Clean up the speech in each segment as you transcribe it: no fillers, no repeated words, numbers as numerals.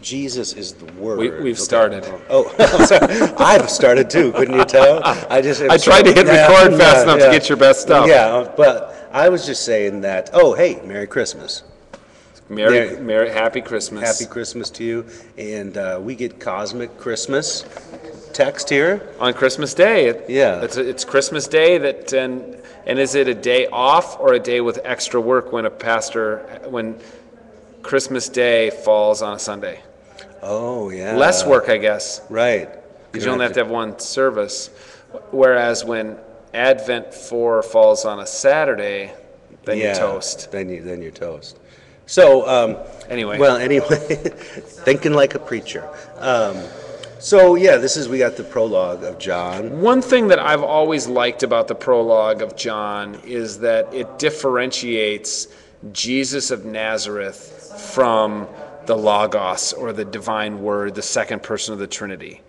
Jesus is the Word. We've started. Oh, I'm sorry. I've started too. Couldn't you tell? I tried to hit record fast enough to get your best stuff. Yeah, but I was just saying that. Oh, hey, Merry Christmas. Merry Happy Christmas. Happy Christmas to you, and we get Cosmic Christmas text here on Christmas Day. It's Christmas Day. And is it a day off or a day with extra work when Christmas Day falls on a Sunday? Oh, yeah. Less work, I guess. Right. Because you only have to have one service. Whereas when Advent 4 falls on a Saturday, then you're toast. Then you're toast. So, anyway, thinking like a preacher. We got the prologue of John. One thing that I've always liked about the prologue of John is that it differentiates Jesus of Nazareth from the Logos, or the divine word, the second person of the Trinity.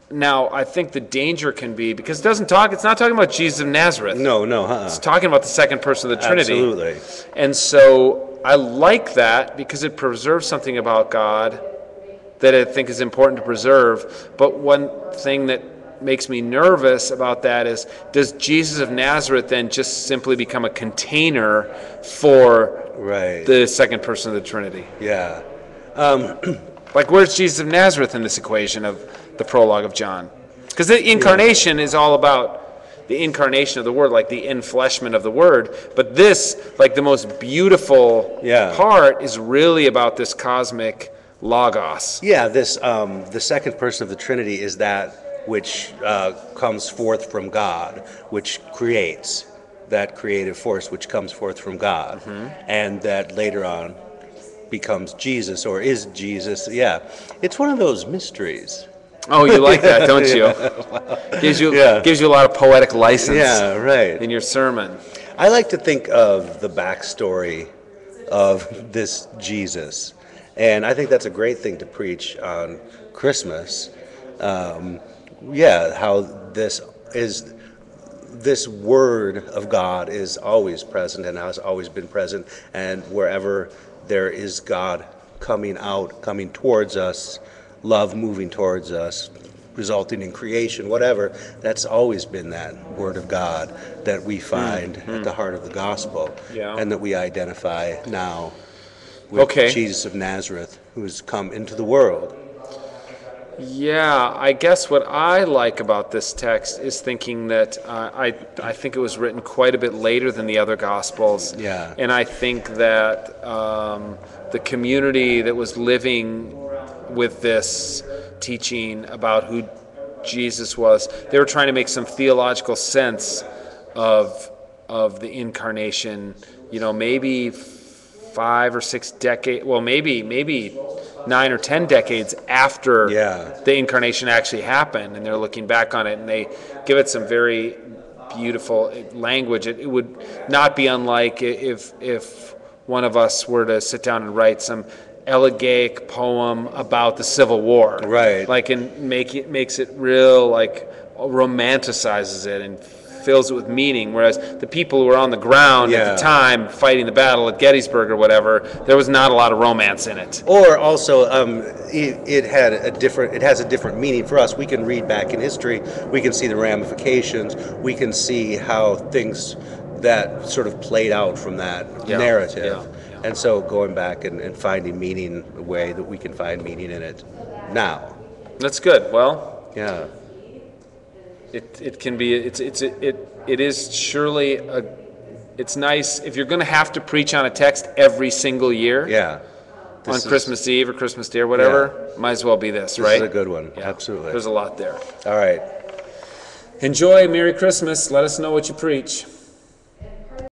Now, I think the danger can be, because it's not talking about Jesus of Nazareth. No. It's talking about the second person of the Trinity. Absolutely. And so I like that because it preserves something about God that I think is important to preserve. But one thing that makes me nervous about that is, does Jesus of Nazareth then just simply become a container for the second person of the Trinity? Yeah. Like, where's Jesus of Nazareth in this equation of the prologue of John? Because the incarnation is all about the incarnation of the Word, like the enfleshment of the Word. But this, like the most beautiful part, is really about this cosmic Logos. Yeah, the second person of the Trinity is that which comes forth from God, which creates, that creative force which comes forth from God, and that later on becomes Jesus, or is Jesus. Yeah, it's one of those mysteries. Oh, you like that, don't you? Gives you a lot of poetic license. Yeah, right. In your sermon. I like to think of the backstory of this Jesus, and I think that's a great thing to preach on Christmas. How this Word of God is always present and has always been present, and wherever there is God coming towards us, love moving towards us, resulting in creation, whatever, that's always been that Word of God that we find at the heart of the gospel, and that we identify now with Jesus of Nazareth, who has come into the world. Yeah, I guess what I like about this text is thinking that I think it was written quite a bit later than the other Gospels. Yeah. And I think that the community that was living with this teaching about who Jesus was, they were trying to make some theological sense of the incarnation, maybe 5 or 6 decades, well, maybe 9 or 10 decades after the incarnation actually happened, and they're looking back on it, and they give it some very beautiful language. It would not be unlike if one of us were to sit down and write some elegiac poem about the Civil War, right? Like, and makes it real, like romanticizes it and fills it with meaning, whereas the people who were on the ground at the time fighting the battle at Gettysburg or whatever, there was not a lot of romance in it. Or also, it has a different meaning for us. We can read back in history, we can see the ramifications, we can see how things that sort of played out from that narrative. And so going back and finding meaning, a way that we can find meaning in it now. That's good. Well, yeah. It can be, it is surely it's nice if you're going to have to preach on a text every single year. Yeah. On Christmas Eve or Christmas Day or whatever, might as well be this, right? This is a good one. Yeah. Absolutely. There's a lot there. All right. Enjoy. Merry Christmas. Let us know what you preach.